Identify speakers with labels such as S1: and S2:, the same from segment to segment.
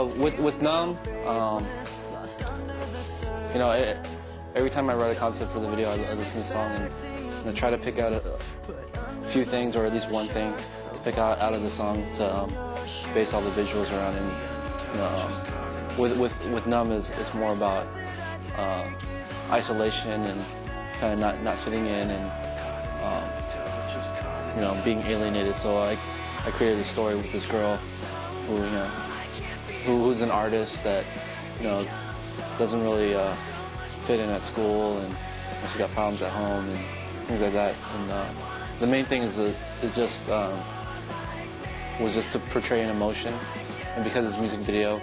S1: With Numb, you know, every time I write a concept for the video, I listen to the song and I try to pick out a few things, or at least one thing, to pick out of the song to base all the visuals around. And you know, with Numb, it's more about isolation and kind of not fitting in and you know, being alienated. So I created a story with this girl who, you know, who's an artist that, you know, doesn't really fit in at school, and she's got problems at home and things like that. And the main thing was just to portray an emotion. And because it's a music video,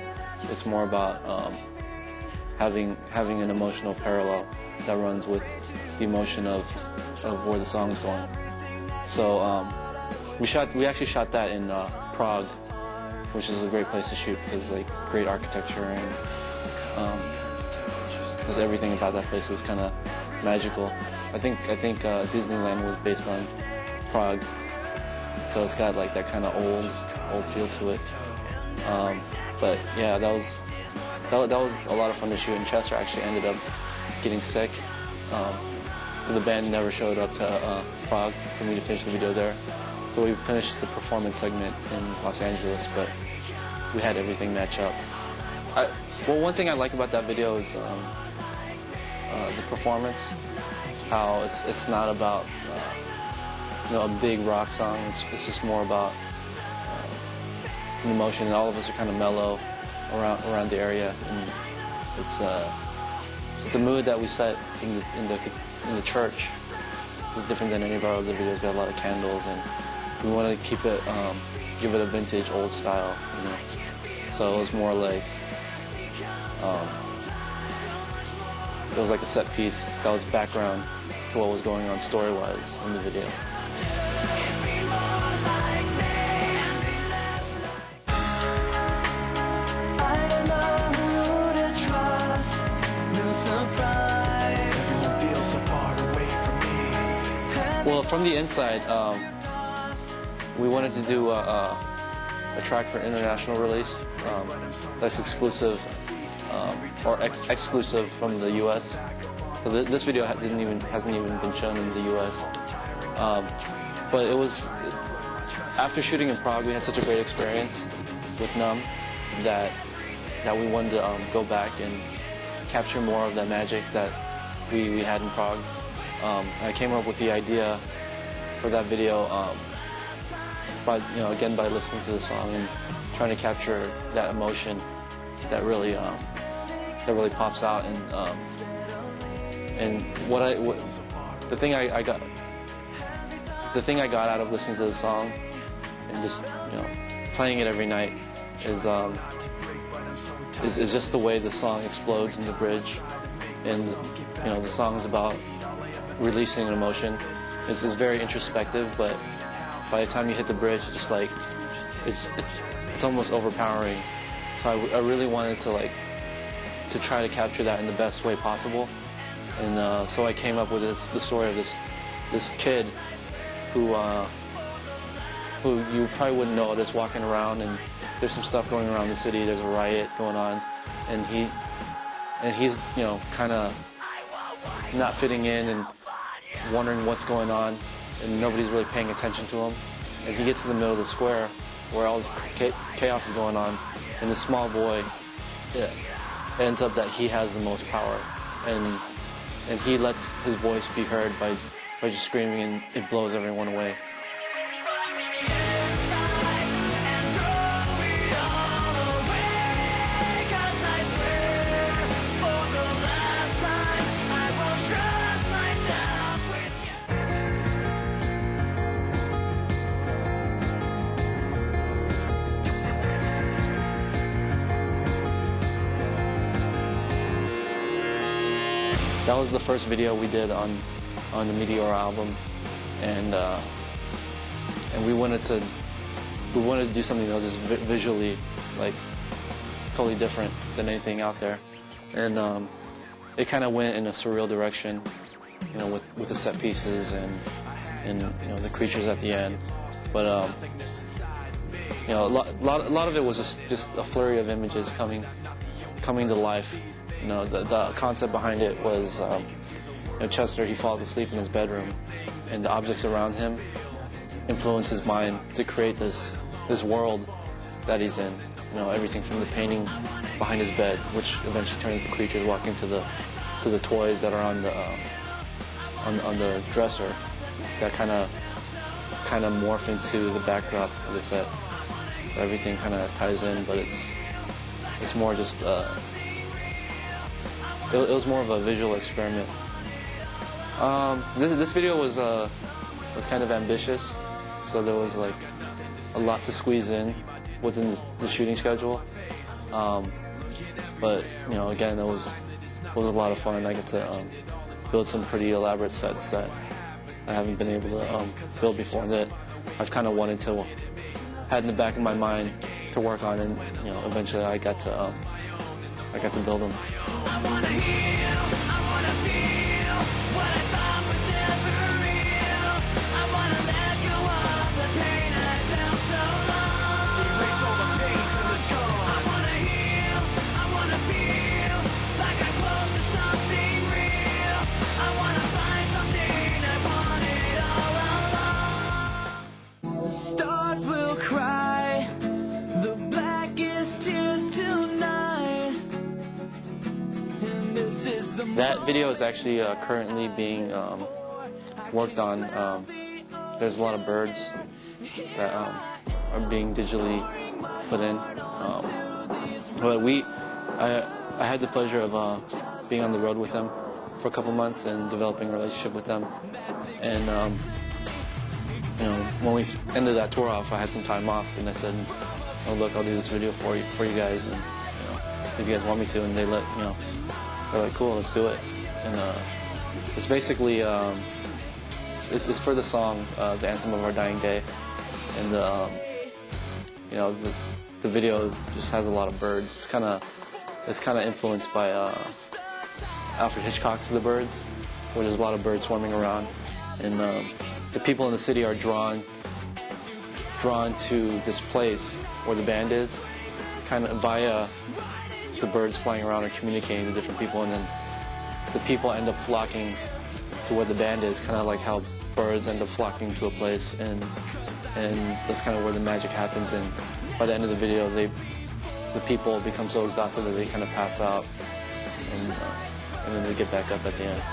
S1: it's more about having an emotional parallel that runs with the emotion of where the song's going. So we actually shot that in Prague, which is a great place to shoot because like great architecture and because everything about that place is kind of magical. I think Disneyland was based on Prague, so it's got like that kind of old feel to it. But yeah, that was a lot of fun to shoot. And Chester actually ended up getting sick, so the band never showed up to Prague for me to finish the video there. So we finished the performance segment in Los Angeles, but we had everything match up. Well, one thing I like about that video is the performance. How it's not about you know, a big rock song. It's just more about an emotion, and all of us are kind of mellow around the area, and it's the mood that we set in the church is different than any of our other videos. We got a lot of candles, and we wanted to keep it, give it a vintage, old style, you know. So it was more like, it was like a set piece that was background to what was going on story-wise in the video. Well, from the inside, we wanted to do a track for international release that's exclusive or exclusive from the U.S. So this video hasn't even been shown in the U.S. But it was after shooting in Prague, we had such a great experience with Numb that we wanted to go back and capture more of that magic that we had in Prague. I came up with the idea for that video by listening to the song and trying to capture that emotion that really pops out. And the thing I got out of listening to the song and just, you know, playing it every night is just the way the song explodes in the bridge. And you know, the song is about releasing an emotion. It's very introspective, but by the time you hit the bridge, it's just like it's almost overpowering. So I really wanted to try to capture that in the best way possible. And so I came up with the story of this kid who you probably wouldn't notice walking around, and there's some stuff going around the city. There's a riot going on, and he's you know, kind of not fitting in and wondering what's going on, and nobody's really paying attention to him. And he gets to the middle of the square where all this chaos is going on, and this small boy, it ends up that he has the most power, and he lets his voice be heard by just screaming, and it blows everyone away. That was the first video we did on the Meteor album, and we wanted to do something that was just visually like totally different than anything out there, and it kind of went in a surreal direction, you know, with the set pieces and you know, the creatures at the end, but you know, a lot of it was just a flurry of images coming to life. You know, the concept behind it was, you know, Chester, he falls asleep in his bedroom, and the objects around him influence his mind to create this world that he's in. You know, everything from the painting behind his bed, which eventually turned into creatures walking to the toys that are on the dresser, that kind of morph into the backdrop of the set. Everything kind of ties in, but it's more just it was more of a visual experiment. This video was kind of ambitious, so there was like a lot to squeeze in within the shooting schedule. But you know, again, it was a lot of fun. I get to build some pretty elaborate sets that I haven't been able to build before, that I've kind of wanted to had in the back of my mind to work on, and you know, eventually I got to build them.
S2: I wanna heal, I wanna feel what I thought was never real. I wanna let go of the pain I felt so long. Erase all the pains and the scars. I wanna heal, I wanna feel like I'm close to something real. I wanna find something I wanted all along. The stars will cry the blackest tears tonight.
S1: That video is actually currently being worked on. There's a lot of birds that are being digitally put in. But I had the pleasure of being on the road with them for a couple months and developing a relationship with them. And you know, when we ended that tour off, I had some time off, and I said, "Oh, look, I'll do this video for you guys, and you know, if you guys want me to." And they're like, "Cool, let's do it." And it's basically it's for the song, the anthem of our dying day, and you know, the video just has a lot of birds. It's kind of influenced by Alfred Hitchcock's The Birds, where there's a lot of birds swarming around, and the people in the city are drawn to this place where the band is, kind of via the birds flying around and communicating to different people, and then the people end up flocking to where the band is, kind of like how birds end up flocking to a place, and that's kind of where the magic happens. And by the end of the video, the people become so exhausted that they kind of pass out, and then they get back up at the end.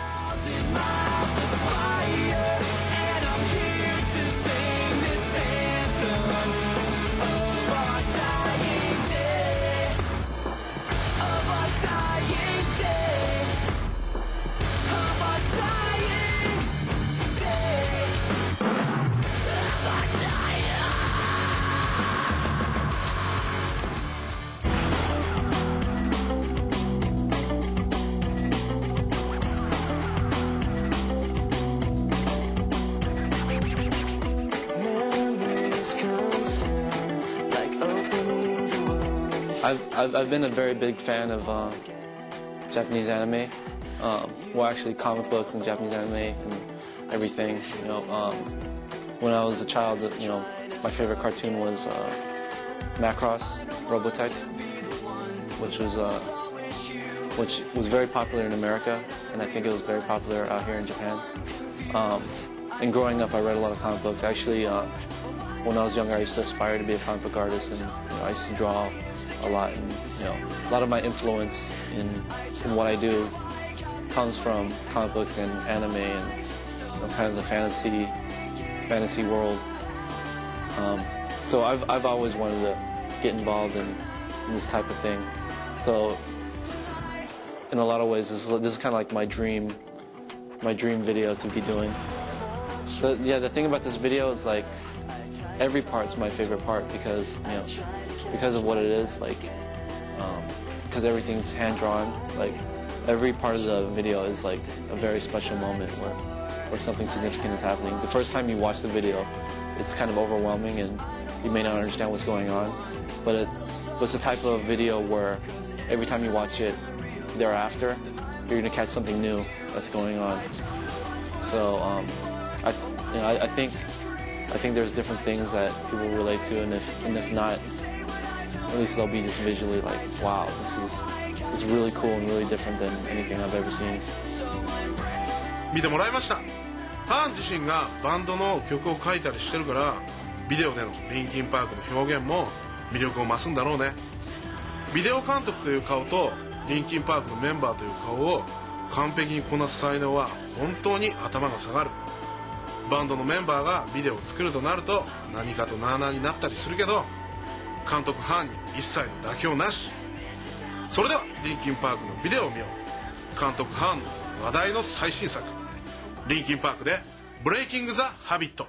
S1: I've been a very big fan of Japanese anime. Well, actually, comic books and Japanese anime and everything. You know, when I was a child, you know, my favorite cartoon was Macross Robotech, which was very popular in America, and I think it was very popular out here in Japan. And growing up, I read a lot of comic books. Actually, when I was younger, I used to aspire to be a comic book artist, and you know, I used to draw a lot, and you know, a lot of my influence in what I do comes from comic books and anime, and you know, kind of the fantasy world. So I've always wanted to get involved in this type of thing. So in a lot of ways, this is kind of like my dream video to be doing. But yeah, the thing about this video is like every part's my favorite part, because you know, because of what it is, like because everything's hand drawn. Like every part of the video is like a very special moment where something significant is happening. The first time you watch the video, it's kind of overwhelming and you may not understand what's going on, but it's the type of video where every time you watch it thereafter, you're gonna catch something new that's going on. So I I think there's different things that people relate to, and if not, at least they'll be just visually like, wow, this is really cool and really different than anything I've ever seen.
S3: 見てもらいました。ハーン自身がバンドの曲を書いたりしてるから、ビデオでのリンキンパークの表現も魅力を増すんだろうね。ビデオ監督という顔とリンキンパークのメンバーという顔を完璧にこなす才能は本当に頭が下がる。バンドのメンバーがビデオを作るとなると何かとなあなあになったりするけど、監督ハーンに一切の妥協なし。それではリンキンパークのビデオを見よう。監督ハーンの話題の最新作、リンキンパークでブレイキング・ザ・ハビット。